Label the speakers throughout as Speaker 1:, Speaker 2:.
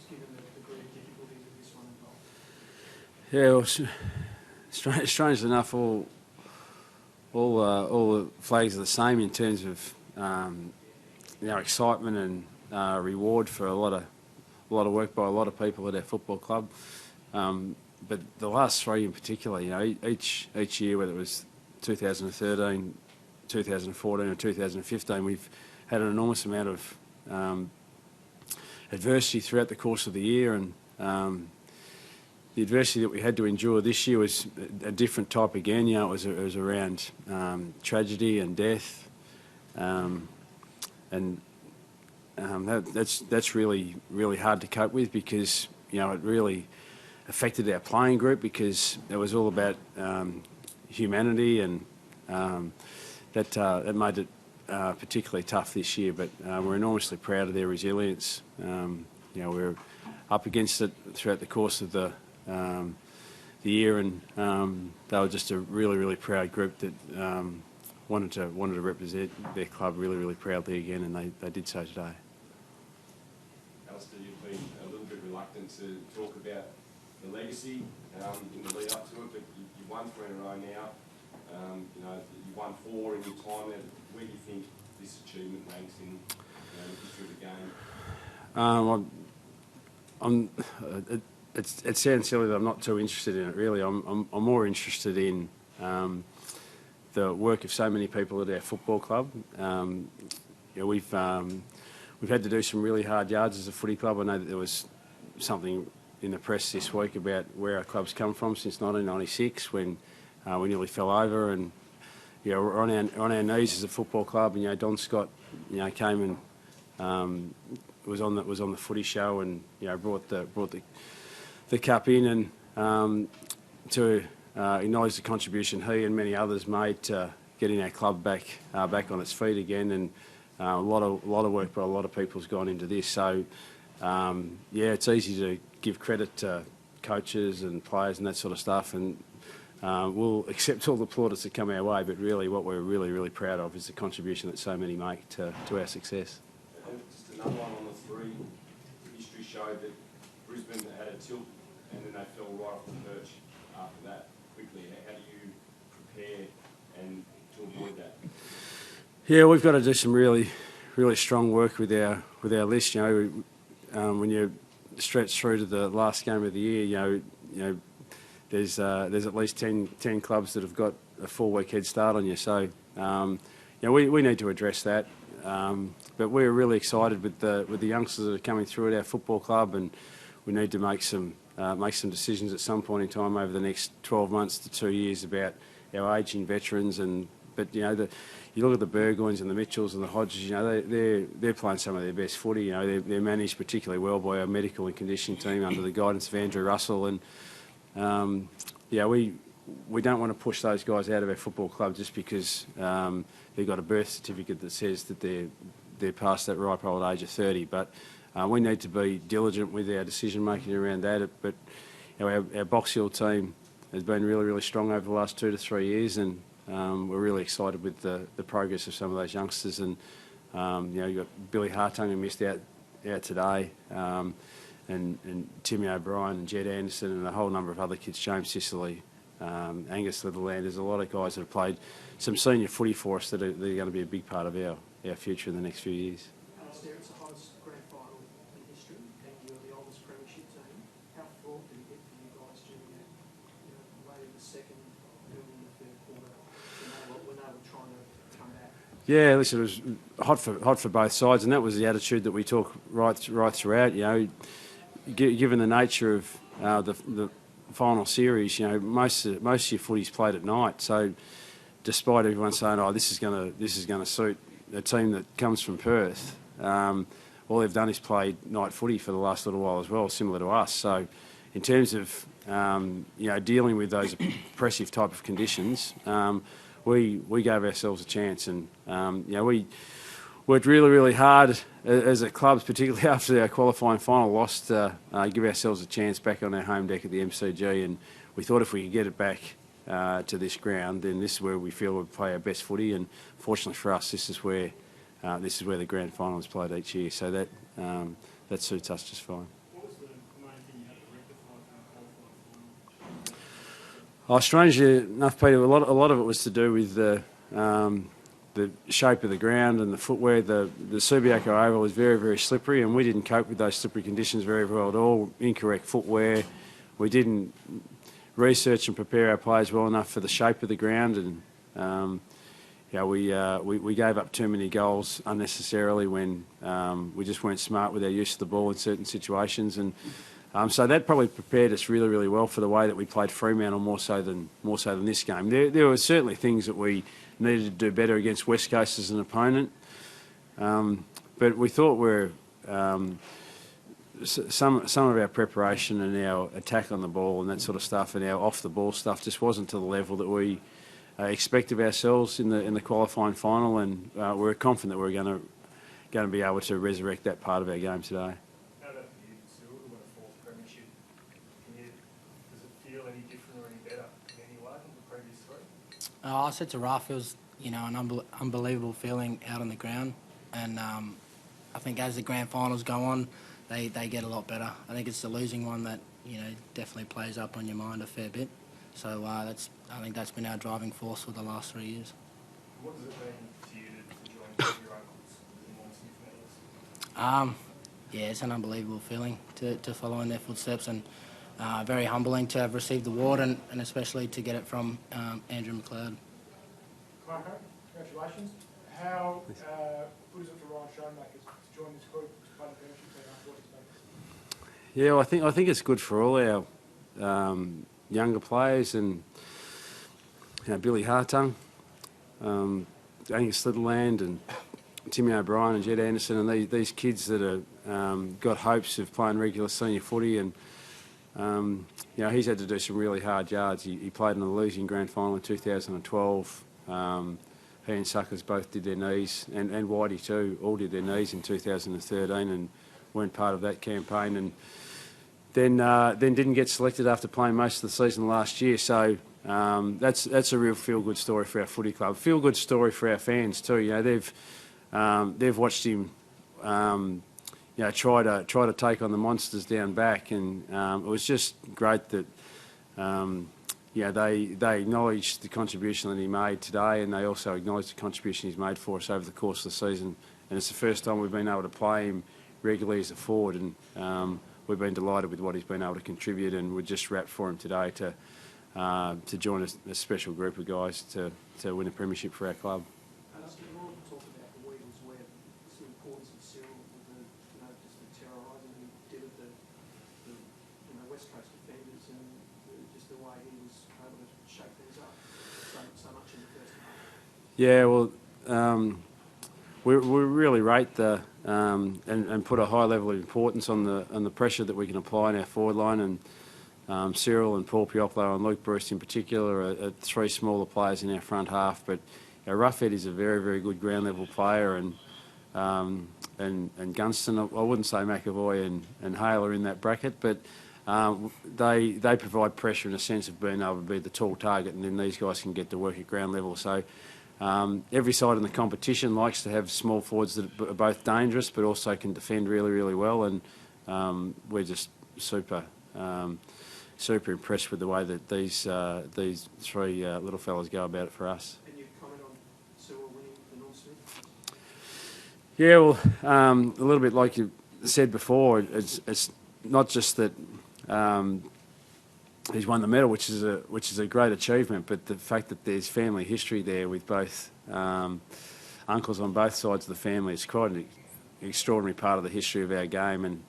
Speaker 1: just given the degree of difficulties of this one involved?
Speaker 2: Yeah, well, strangely enough, all the flags are the same in terms of excitement and reward for a lot of work by a lot of people at our football club. But the last three in particular, each year, whether it was 2013, 2014 or 2015, we've had an enormous amount of adversity throughout the course of the year, and the adversity that we had to endure this year was a different type again. It was around tragedy and death, that's really hard to cope with, because it really affected our playing group, because it was all about humanity, and that made it particularly tough this year. But we're enormously proud of their resilience. We're up against it throughout the course of the year, and they were just a really proud group that wanted to represent their club really proudly again, and they did so today.
Speaker 3: Alastair, you've been a little bit reluctant to talk about the legacy in the lead up to it, but you've won 3 in a row now. You won 4 in your time there. Where do you think this achievement ranks in the history of the game?
Speaker 2: It sounds silly that I'm not too interested in it, really. I'm more interested in the work of so many people at our football club. We've had to do some really hard yards as a footy club. I know that there was something in the press this week about where our club's come from since 1996, when we nearly fell over, and we're on our knees as a football club. And Don Scott, came and was on the footy show, and brought the cup in, and to acknowledge the contribution he and many others made to getting our club back on its feet again. And a lot of work by a lot of people's gone into this. So it's easy to give credit to coaches and players and that sort of stuff, and we'll accept all the plaudits that come our way. But really, what we're really proud of is the contribution that so many make to our success.
Speaker 3: And just another one on the 3. History showed that Brisbane had a tilt, and then they fell right off the perch after that quickly. How do you prepare and to avoid that?
Speaker 2: Yeah, we've got to do some really strong work with our list. When you stretch through to the last game of the year, there's at least 10 clubs that have got a 4-week head start on you. So we need to address that. But we're really excited with the youngsters that are coming through at our football club, and we need to make some decisions at some point in time over the next 12 months to 2 years about our ageing veterans. But you look at the Burgoynes and the Mitchells and the Hodges. They're playing some of their best footy. They're managed particularly well by our medical and conditioning team under the guidance of Andrew Russell. And we don't want to push those guys out of our football club just because they've got a birth certificate that says that they're past that ripe old age of 30. But we need to be diligent with our decision making around that. But our Box Hill team has been really strong over the last 2 to 3 years, and we're really excited with the progress of some of those youngsters. And you've got Billy Hartung, who missed out today, and Timmy O'Brien and Jed Anderson and a whole number of other kids, James Sicily, Angus Litherland. There's a lot of guys that have played some senior footy for us that are going to be a big part of our future in the next few years.
Speaker 1: Alastair, it's the hottest grand final in history, and you're the oldest Premiership team. How fraught did it get for you guys during that, late in the second, early in the third quarter, when they were trying to come back?
Speaker 2: Yeah, listen, it was hot for both sides, and that was the attitude that we took right throughout. Given the nature of the final series, most of your footy's played at night. So, despite everyone saying, "Oh, this is going to suit a team that comes from Perth," all they've done is play night footy for the last little while as well, similar to us. So, in terms of dealing with those oppressive type of conditions, we gave ourselves a chance, and we worked really hard as a club, particularly after our qualifying final loss, to give ourselves a chance back on our home deck at the MCG. And we thought if we could get it back to this ground, then this is where we feel we'll play our best footy. And fortunately for us, this is where the grand final is played each year. So that suits us just fine.
Speaker 4: What was
Speaker 2: Oh, strangely enough, Peter, a lot of it was to do with the shape of the ground and the footwear. The Subiaco Oval was very, very slippery, and we didn't cope with those slippery conditions very well at all. Incorrect footwear. We didn't research and prepare our players well enough for the shape of the ground, and we gave up too many goals unnecessarily when we just weren't smart with our use of the ball in certain situations, and so that probably prepared us really, really well for the way that we played Fremantle more so than this game. There were certainly things that we needed to do better against West Coast as an opponent, but we thought some of our preparation and our attack on the ball and that sort of stuff and our off the ball stuff just wasn't to the level that we expect of ourselves in the qualifying final, and we're confident that we're going to be able to resurrect that part of our game today.
Speaker 4: How about for you, Cyril, to win a fourth premiership? Does it feel any different or any better in any way than the previous three?
Speaker 5: I said to Raf, it was an unbelievable feeling out on the ground, and I think as the grand finals go on, they get a lot better. I think it's the losing one that definitely plays up on your mind a fair bit. So I think that's been our driving force for the last 3 years.
Speaker 4: What does it mean to you to join your uncles in one semi-finals?
Speaker 5: Yeah, it's an unbelievable feeling to follow in their footsteps, and very humbling to have received the award, and especially to get it from Andrew McLeod.
Speaker 6: Marco, congratulations. How good is it for Ryan Schoenmakers to join this group to play the Premiership team after what he's done?
Speaker 2: Yeah, I think it's good for all our younger players, and Billy Hartung, Angus Sutherland, and Timmy O'Brien and Jed Anderson, and these kids that are got hopes of playing regular senior footy, and he's had to do some really hard yards. He played in the losing grand final in 2012. He and Suckers both did their knees, and Whitey too, all did their knees in 2013 and weren't part of that campaign, and then didn't get selected after playing most of the season last year. So that's a real feel-good story for our footy club. Feel-good story for our fans too. They've watched him try to take on the monsters down back, and it was just great that they acknowledged the contribution that he made today, and they also acknowledged the contribution he's made for us over the course of the season. And it's the first time we've been able to play him regularly as a forward, and we've been delighted with what he's been able to contribute, and we're just wrapped for him today to join a special group of guys to win a premiership for our club.
Speaker 1: Alastair, you want to talk about the Weedles web, the importance of Cyril, just the terrorising he did of the West Coast defenders, and just the way he was able to shake things up so much in the first half.
Speaker 2: Yeah, well, we really rate and put a high level of importance on the pressure that we can apply in our forward line, and Cyril and Paul Piopolo and Luke Bruce in particular are three smaller players in our front half, but Roughhead is a very, very good ground level player, and Gunston, I wouldn't say McAvoy and Hale are in that bracket, but they provide pressure in a sense of being able to be the tall target, and then these guys can get to work at ground level. So every side in the competition likes to have small forwards that are both dangerous but also can defend really, really well, and we're just super impressed with the way that these three little fellas go about it for us.
Speaker 1: And you comment on Cyril winning the Norm Smith?
Speaker 2: Yeah, well, a little bit like you said before, it's not just that he's won the medal, which is a great achievement, but the fact that there's family history there with both uncles on both sides of the family is quite an extraordinary part of the history of our game. And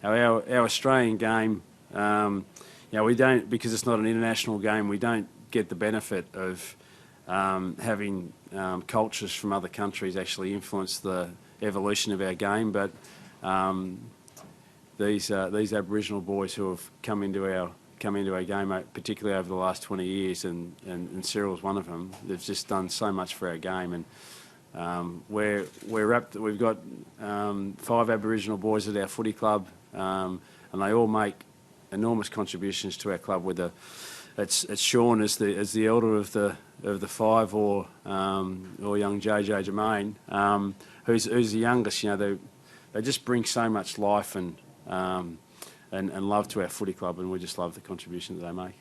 Speaker 2: our Australian game, we don't, because it's not an international game, we don't get the benefit of having cultures from other countries actually influence the evolution of our game. But these Aboriginal boys who have come into our game, particularly over the last 20 years, and Cyril's one of them, they've just done so much for our game. And we're wrapped. We've got 5 Aboriginal boys at our footy club, and they all make enormous contributions to our club. Whether it's Sean as the elder of the 5, or young JJ Jermaine, who's the youngest. They just bring so much life and love to our footy club, and we just love the contribution that they make.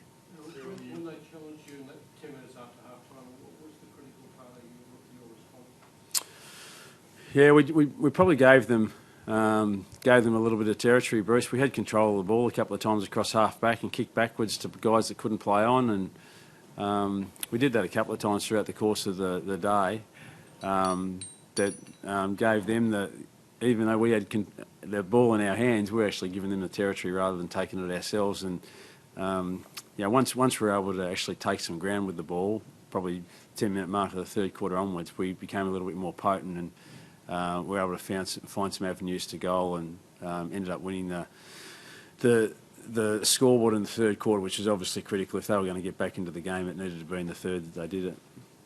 Speaker 2: Yeah, we probably gave them a little bit of territory, Bruce. We had control of the ball a couple of times across half back and kicked backwards to guys that couldn't play on, and we did that a couple of times throughout the course of the day. That gave them even though we had the ball in our hands, we were actually giving them the territory rather than taking it ourselves. And once we were able to actually take some ground with the ball, probably 10-minute mark of the third quarter onwards, we became a little bit more potent and we were able to find some avenues to goal and ended up winning the scoreboard in the third quarter, which is obviously critical. If they were going to get back into the game, it needed to be in the third that they did it.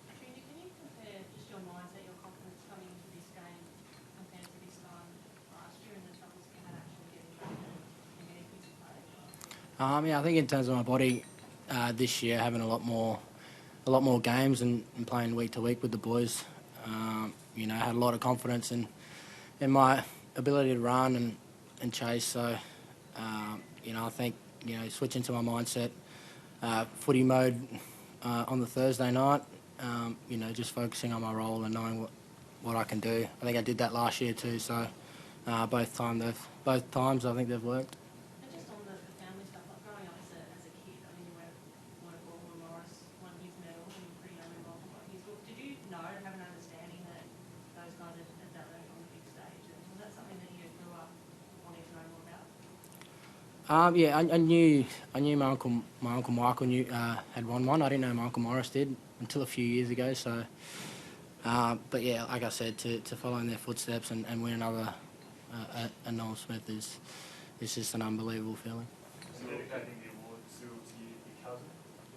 Speaker 7: Can you compare just your mindset, your confidence coming into this game compared to this time last year and the troubles you had actually getting back and getting things to play?
Speaker 5: I think in terms of my body, this year having a lot more games and playing week to week with the boys, I had a lot of confidence in my ability to run and chase. So, I think switching to my mindset, footy mode on the Thursday night, just focusing on my role and knowing what I can do. I think I did that last year too. So both times I think they've worked.
Speaker 7: And just on the family stuff, like growing up as a kid, I mean, you won a Hawthorn, Morris won his medal, and you're pretty young involved in his book. Did you know and have an understanding that those guys had done it on the big stage? And was that something that you grew up wanting to know more about?
Speaker 5: I knew my uncle Michael had won one. I didn't know my uncle Morris did until a few years ago. So, but yeah, like I said, to follow in their footsteps and win another a Noel Smith is just an unbelievable feeling.
Speaker 4: So dedicating the award, Cyril, to your cousin.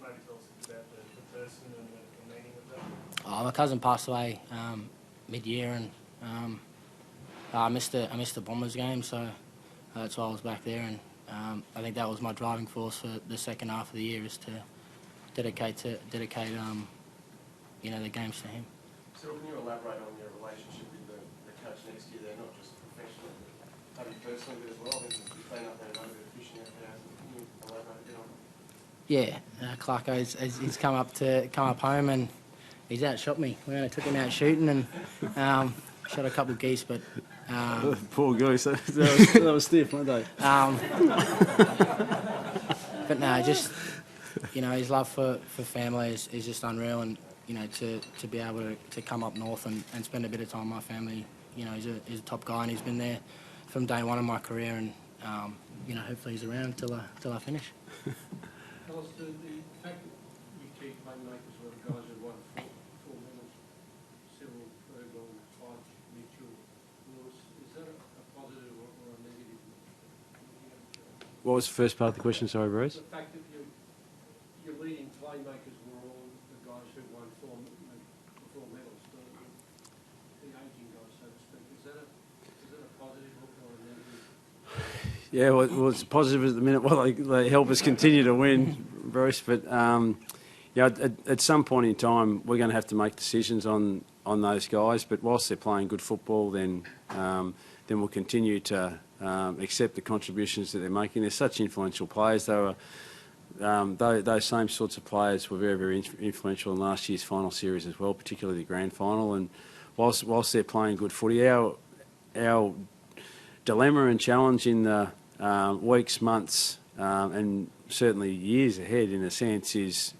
Speaker 4: Maybe tell us a bit about the person and the meaning of that.
Speaker 5: My cousin passed away mid-year, and I missed the Bombers game, so that's why I was back there. And I think that was my driving force for the second half of the year, is to dedicate the games to him.
Speaker 3: Cyril, can you elaborate on your relationship with the coach next year? They're not just professionally, but maybe personally as well. I think you've been up there and done a bit of fishing out there. Can you elaborate a bit on that?
Speaker 5: Yeah, Clarko, he's come up home and he's outshot me. We only took him out shooting and shot a couple of geese, but
Speaker 2: poor goose. That was stiff, weren't they?
Speaker 5: But no, just his love for family is just unreal, and to be able to come up north and spend a bit of time with my family. He's a top guy, and he's been there from day one of my career, and hopefully he's around till I finish.
Speaker 1: Alastair, the fact that you key playmakers were the guys who won four medals, Cyril, Rioli, Hodge, Mitchell, Lewis, is that a positive or a negative?
Speaker 2: What was the first part of the question? Sorry, Bruce.
Speaker 1: The fact that your leading playmakers were all the guys who won four medals, the ageing guys, so to speak. Is that a positive or a negative?
Speaker 2: Yeah, well, it's positive at the minute. Well, they help us continue to win, Bruce. But at some point in time, we're going to have to make decisions on those guys. But whilst they're playing good football, then we'll continue to accept the contributions that they're making. They're such influential players. Those same sorts of players were very, very influential in last year's final series as well, particularly the grand final. And whilst they're playing good footy, our dilemma and challenge in the weeks, months, and certainly years ahead, in a sense, is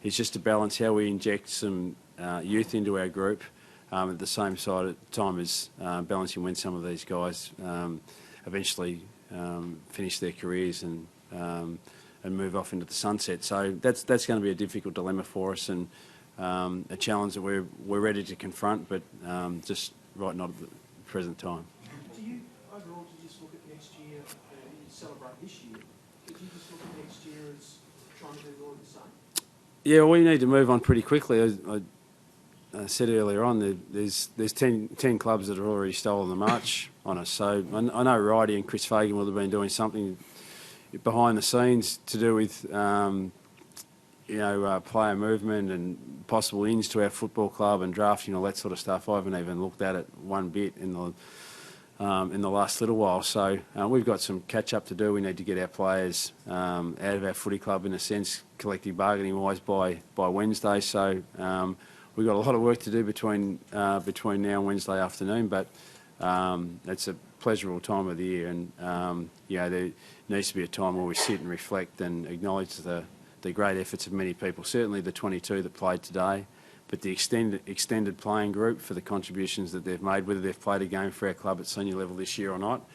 Speaker 2: just to balance how we inject some youth into our group at the same time as balancing when some of these guys eventually finish their careers and move off into the sunset. So that's going to be a difficult dilemma for us, and a challenge that we're ready to confront, but just right not at the present time.
Speaker 1: Overall, do you just look at next year, you celebrate this year, did you just look at next year as trying to do more of the same?
Speaker 2: Yeah, we need to move on pretty quickly. I said earlier on, there's 10 clubs that have already stolen the march on us. So I know Rioli and Chris Fagan will have been doing something behind the scenes to do with player movement and possible ins to our football club and drafting, all that sort of stuff. I haven't even looked at it one bit in the last little while. So we've got some catch up to do. We need to get our players out of our footy club, in a sense, collective bargaining wise by Wednesday. So we've got a lot of work to do between now and Wednesday afternoon, but it's a pleasurable time of the year, and there needs to be a time where we sit and reflect and acknowledge the great efforts of many people, certainly the 22 that played today, but the extended playing group for the contributions that they've made, whether they've played a game for our club at senior level this year or not.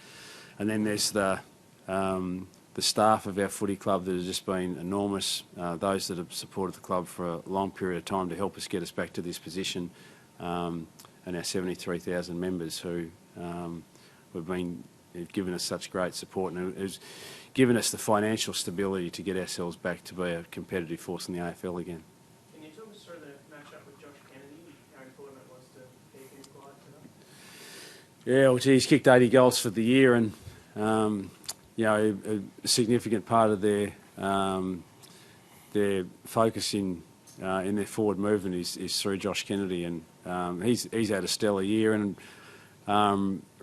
Speaker 2: And then there's the staff of our footy club that have just been enormous, those that have supported the club for a long period of time to help us get us back to this position, and our 73,000 members who have given us such great support, and has given us the financial stability to get ourselves back to be a competitive force in the AFL again.
Speaker 1: Can you talk us through the match-up with Josh Kennedy, how important it was to keep him quiet today?
Speaker 2: Yeah, well, he's kicked 80 goals for the year, and a significant part of their focus in their forward movement is through Josh Kennedy, and he's had a stellar year, and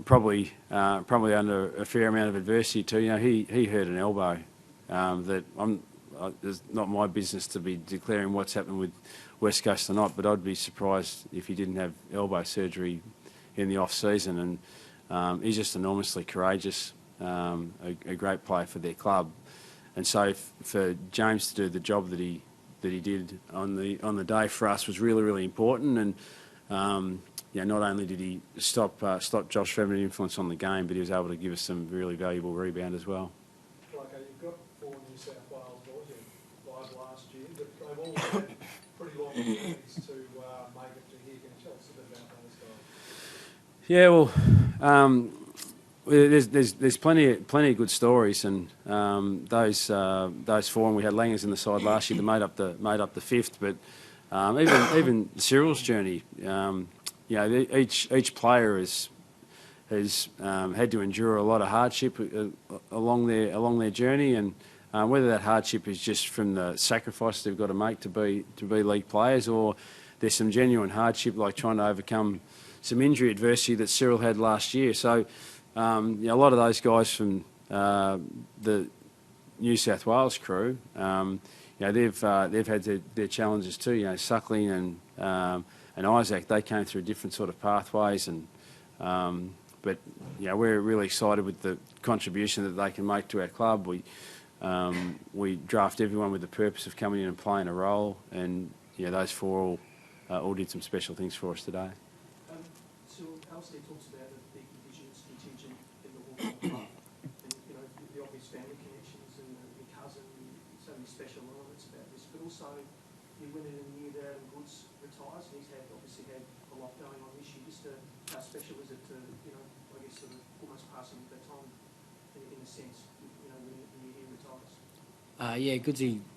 Speaker 2: probably under a fair amount of adversity too. He hurt an elbow that it's not my business to be declaring what's happened with West Coast or not, but I'd be surprised if he didn't have elbow surgery in the off-season, and he's just enormously courageous, a great player for their club, and so for James to do the job that he did on the day for us was really, really important. And not only did he stop Josh February's influence on the game, but he was able to give us some really valuable rebound as well.
Speaker 6: Okay, you've got 4 New South Wales boys who live last year, but they've all had pretty long journeys to make it to here. Can you tell us a bit about those guys?
Speaker 2: Yeah, well, there's plenty of good stories, and those 4, and we had Langers in the side last year that made up the 5th, but even Cyril's journey. Each player has had to endure a lot of hardship along their journey, and whether that hardship is just from the sacrifice they've got to make to be league players, or there's some genuine hardship like trying to overcome some injury adversity that Cyril had last year. So a lot of those guys from the New South Wales crew, they've had their challenges too. Suckling and Isaac, they came through different sort of pathways, and but we're really excited with the contribution that they can make to our club. We draft everyone with the purpose of coming in and playing a role, and those 4 all did some special things for us today.
Speaker 1: So Alastair talks about the big Indigenous contingent in the Hawthorn club, and the obvious family connections and your cousin, so many special elements about this, but also you went in a year that Adam Goods retires, and he's obviously had a lot going on this year. Just how special is it to, I guess sort of almost passing the baton in a sense, when he retires?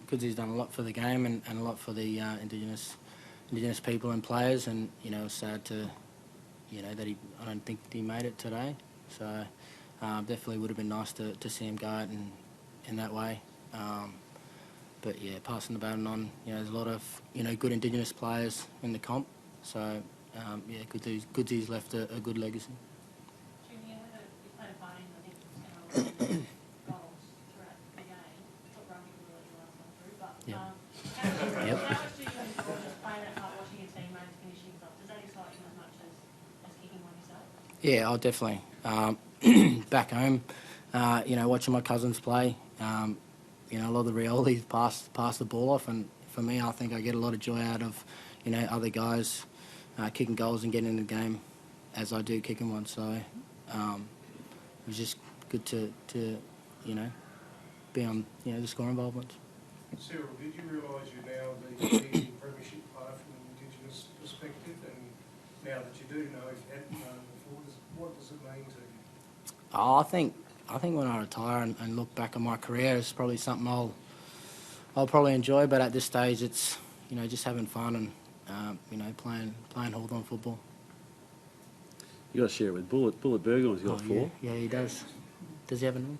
Speaker 5: Goodsy's done a lot for the game and a lot for the Indigenous people and players, and it's sad to that I don't think he made it today. So definitely would have been nice to see him go out in that way. But yeah, passing the baton on, there's a lot of good Indigenous players in the comp. So Goodsy's left a good legacy.
Speaker 7: Junior, you played a part in, I think, goals throughout the game. Thought running really the last one through, but how much do you enjoy just playing that part, watching your teammates finishing off? Does that excite you as much as kicking one yourself?
Speaker 5: Yeah, I'll definitely. Back home, watching my cousins play, a lot of the Riolis pass the ball off, and for me, I think I get a lot of joy out of, other guys kicking goals and getting in the game as I do kicking one. So it was just good to be on, the score involvement.
Speaker 6: Cyril, did you realise you're now the leading Premiership player from an Indigenous perspective, and now that you do know, if you hadn't known before, what does it mean to you?
Speaker 5: Oh, I think when I retire and look back on my career, it's probably something I'll probably enjoy. But at this stage, it's just having fun and playing Hawthorn football.
Speaker 2: You got to share it with Bullet. Bullet Burgoyne's got 4.
Speaker 5: Yeah, he does. Does he have a name?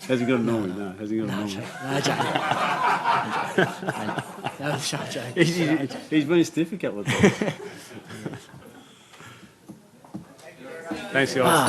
Speaker 2: Has he got a Norman? No. Has he got a Norman?
Speaker 5: No, joke.
Speaker 2: He's been stiff a couple of times. Thanks, guys.